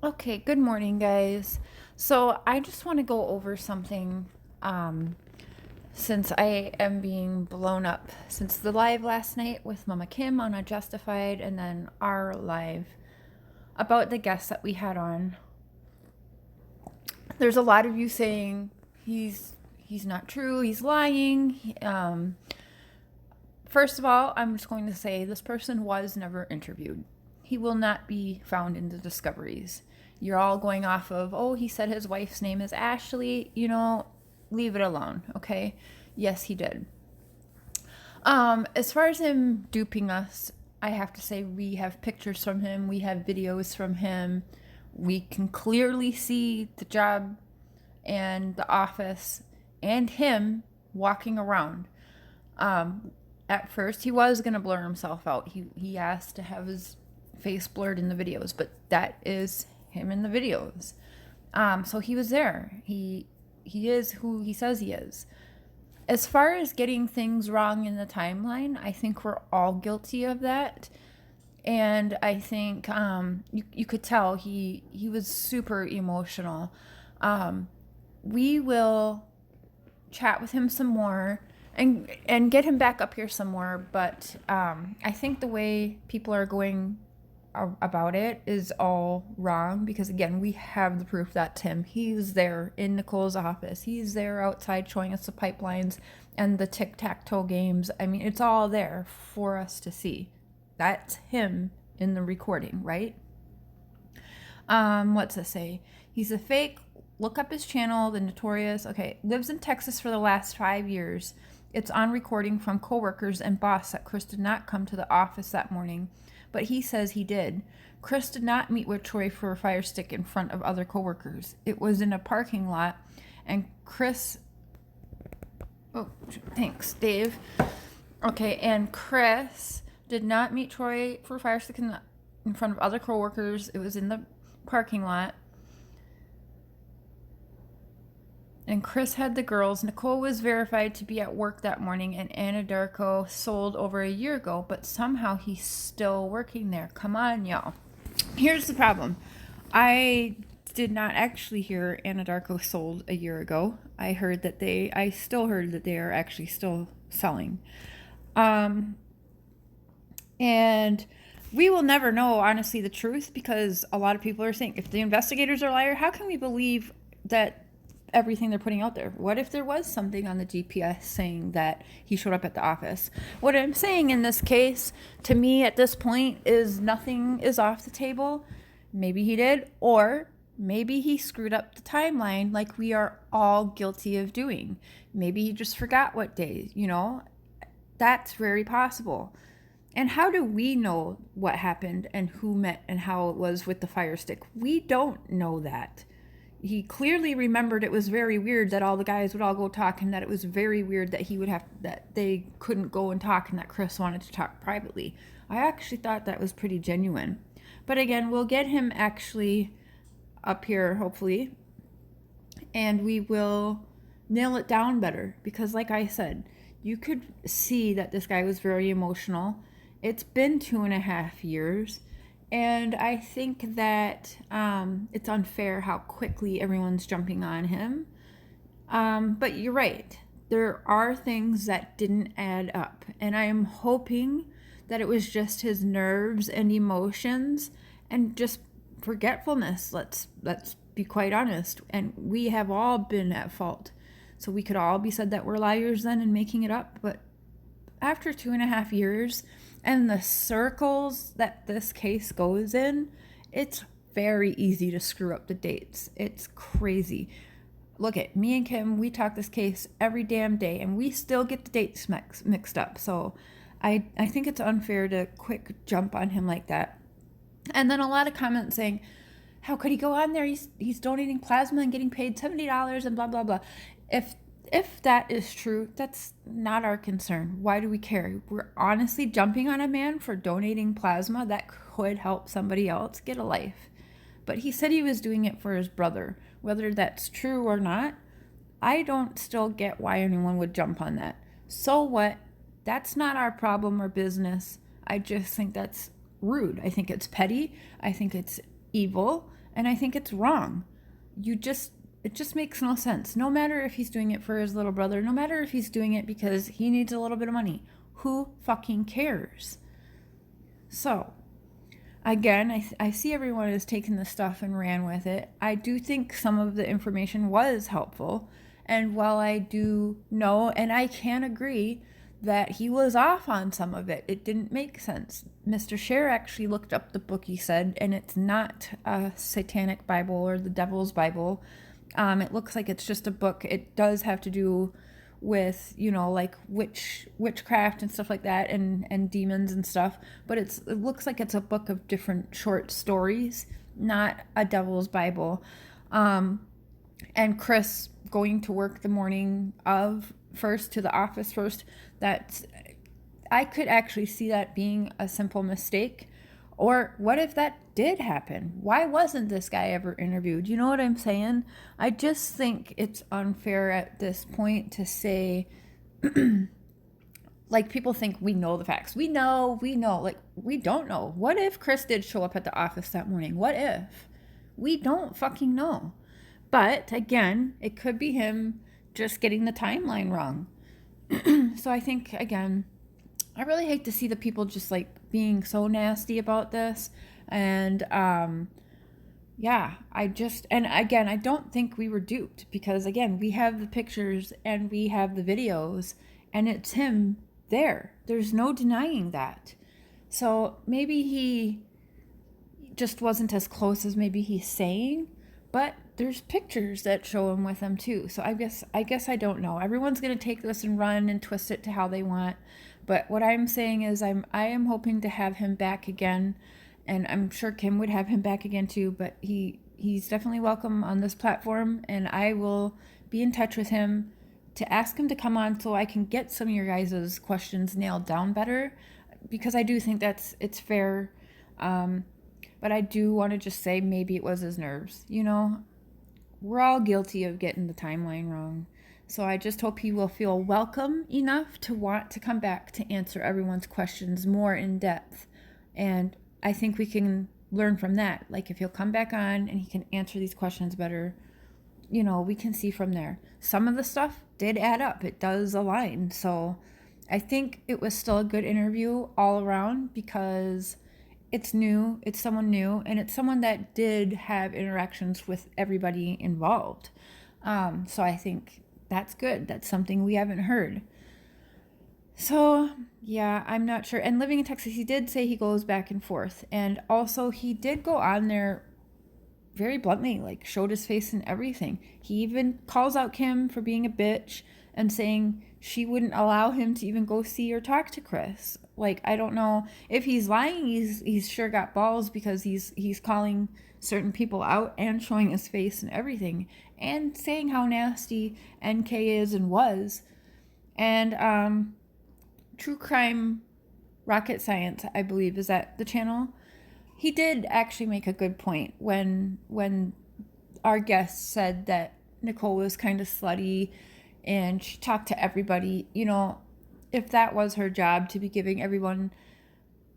Okay, good morning, guys. So I just want to go over something um, since I am being blown up since the live last night with Mama Kim on Unjustified and then our live about the guest that we had on. There's a lot of you saying he's not true, he's lying. First of all, I'm just going to say this person was never interviewed. He will not be found in the discoveries. You're all going off of, oh, he said his wife's name is Ashley. Leave it alone, okay? Yes, he did. As far as him duping us, I have to say we have pictures from him, we have videos from him. We can clearly see the job and the office and him walking around. At first, he was going to blur himself out. He asked to have his face blurred in the videos, but that is him in the videos. So he was there. He is who he says he is. As far as getting things wrong in the timeline, I think we're all guilty of that. And I think you could tell he was super emotional. We will chat with him some more and get him back up here some more. But I think the way people are going about it is all wrong because, again, we have the proof that's him. He's there in Nicole's office. He's there outside showing us the pipelines and the tic-tac-toe games. I mean, it's all there for us to see. That's him in the recording, right? What's it say? He's a fake. Look up his channel, The Notorious. Okay, lives in Texas for the last 5 years. It's on recording from coworkers and boss that Chris did not come to the office that morning, but he says he did. Chris did not meet with Troy for a fire stick in front of other coworkers. It was in a parking lot, and Chris... Oh, thanks, Dave. Okay, and Chris did not meet Troy for a fire stick in front of other coworkers. It was in the parking lot. And Chris had the girls. Nicole was verified to be at work that morning, and Anadarko sold over a year ago, but somehow he's still working there. Come on, y'all. Here's the problem. I did not actually hear Anadarko sold a year ago. I still heard that they are actually still selling. And we will never know, honestly, the truth, because a lot of people are saying, if the investigators are liars, how can we believe that everything they're putting out there? What if there was something on the GPS saying that he showed up at the office? What I'm saying in this case, to me at this point, is nothing is off the table. Maybe he did, or maybe he screwed up the timeline like we are all guilty of doing. Maybe he just forgot what day, That's very possible. And how do we know what happened and who met and how it was with the fire stick? We don't know that. He clearly remembered it was very weird that all the guys would all go talk, and that it was very weird that that they couldn't go and talk, and that Chris wanted to talk privately. I actually thought that was pretty genuine. But again, we'll get him actually up here, hopefully, and we will nail it down better, because like I said, you could see that this guy was very emotional. It's been 2.5 years. And I think that it's unfair how quickly everyone's jumping on him. But you're right. There are things that didn't add up. And I am hoping that it was just his nerves and emotions and just forgetfulness. Let's be quite honest. And we have all been at fault. So we could all be said that we're liars then and making it up. But after 2.5 years... and the circles that this case goes in, it's very easy to screw up the dates. It's crazy. Look at me and Kim, we talk this case every damn day, and we still get the dates mixed up. So I think it's unfair to quick jump on him like that. And then a lot of comments saying, how could he go on there? He's donating plasma and getting paid $70 and blah, blah, blah. If that is true, that's not our concern. Why do we care? We're honestly jumping on a man for donating plasma that could help somebody else get a life. But he said he was doing it for his brother. Whether that's true or not, I don't still get why anyone would jump on that. So what? That's not our problem or business. I just think that's rude. I think it's petty. I think it's evil. And I think it's wrong. It just makes no sense. No matter if he's doing it for his little brother, no matter if he's doing it because he needs a little bit of money. Who fucking cares? So, again, I see everyone has taken this stuff and ran with it. I do think some of the information was helpful. And while I do know, and I can agree that he was off on some of it, it didn't make sense. Mr. Scher actually looked up the book, he said, and it's not a satanic Bible or the devil's Bible. It looks like it's just a book. It does have to do with, you know, like witchcraft and stuff like that, and demons and stuff, but it looks like it's a book of different short stories, not a devil's Bible. And Chris going to work the morning of first to the office first, that's, I could actually see that being a simple mistake. Or what if that did happen? Why wasn't this guy ever interviewed? You know what I'm saying? I just think it's unfair at this point to say, like, people think we know the facts. We know. Like, we don't know. What if Chris did show up at the office that morning? What if? We don't fucking know. But again, it could be him just getting the timeline wrong. So I think, again, I really hate to see the people just like being so nasty about this. And yeah, and again, I don't think we were duped, because again, we have the pictures and we have the videos, and it's him there. There's no denying that. So maybe he just wasn't as close as maybe he's saying, but there's pictures that show him with them too. So I guess I don't know. Everyone's going to take this and run and twist it to how they want. But what I'm saying is I am hoping to have him back again, and I'm sure Kim would have him back again too, but he's definitely welcome on this platform, and I will be in touch with him to ask him to come on so I can get some of your guys' questions nailed down better, because I do think it's fair. But I do want to just say maybe it was his nerves. You know, we're all guilty of getting the timeline wrong. So I just hope he will feel welcome enough to want to come back to answer everyone's questions more in depth. And I think we can learn from that. Like, if he'll come back on and he can answer these questions better, you know, we can see from there. Some of the stuff did add up. It does align. So I think it was still a good interview all around, because it's new, it's someone new, and it's someone that did have interactions with everybody involved. So I think that's good. That's something we haven't heard. So, yeah, I'm not sure. And living in Texas, he did say he goes back and forth. And also, he did go on there very bluntly, like, showed his face and everything. He even calls out Kim for being a bitch and saying she wouldn't allow him to even go see or talk to Chris. Like, I don't know if he's lying. He's sure got balls, because he's calling certain people out and showing his face and everything, and saying how nasty NK is and was. And True Crime Rocket Science, I believe, is that the channel? He did actually make a good point when our guest said that Nicole was kind of slutty and she talked to everybody. You know, if that was her job, to be giving everyone,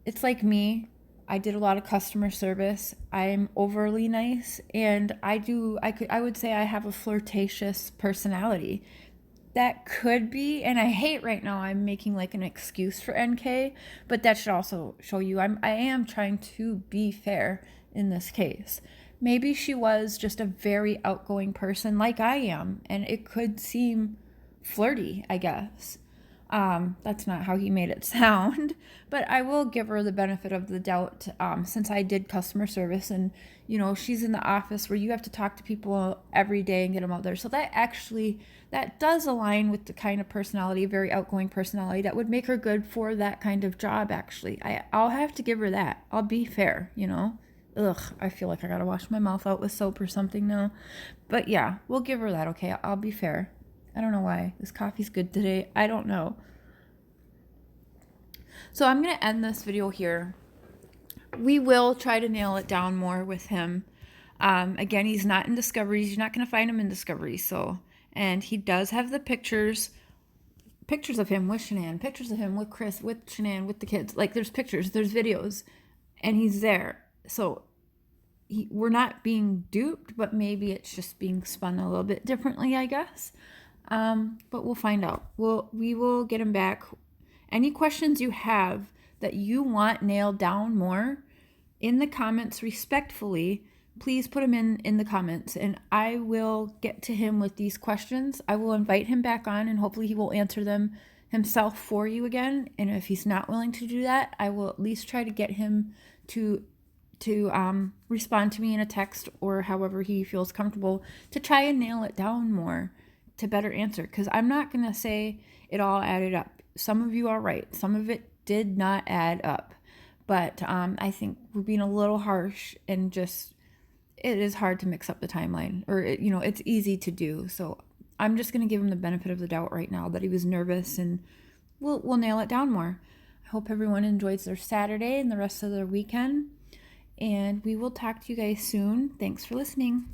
it's like me. I did a lot of customer service. I'm overly nice, and I would say I have a flirtatious personality. That could be, and I hate right now I'm making like an excuse for NK, but that should also show you I am trying to be fair in this case. Maybe she was just a very outgoing person like I am, and it could seem flirty, I guess. That's not how he made it sound, but I will give her the benefit of the doubt, since I did customer service, and, you know, she's in the office where you have to talk to people every day and get them out there. So that does align with the kind of personality, a very outgoing personality, that would make her good for that kind of job, actually. I'll have to give her that. I'll be fair, you know? Ugh, I feel like I gotta wash my mouth out with soap or something now. But yeah, we'll give her that, okay? I'll be fair. I don't know why. This coffee's good today. I don't know. So I'm going to end this video here. We will try to nail it down more with him. Again, he's not in Discoveries. You're not going to find him in Discoveries. So, and he does have the pictures of him with Shanann, pictures of him with Chris, with Shanann, with the kids. Like, there's pictures, there's videos, and he's there. So we're not being duped, but maybe it's just being spun a little bit differently, I guess. But we'll find out. We will get him back. Any questions you have that you want nailed down more in the comments, respectfully, please put them in the comments, and I will get to him with these questions. I will invite him back on, and hopefully he will answer them himself for you again. And if he's not willing to do that, I will at least try to get him to respond to me in a text or however he feels comfortable to try and nail it down more to better answer. Because I'm not going to say it all added up. Some of you are right. Some of it did not add up. But I think we're being a little harsh, and just it is hard to mix up the timeline, or it's easy to do. So I'm just going to give him the benefit of the doubt right now that he was nervous, and we'll nail it down more. I hope everyone enjoys their Saturday and the rest of their weekend, and we will talk to you guys soon. Thanks for listening.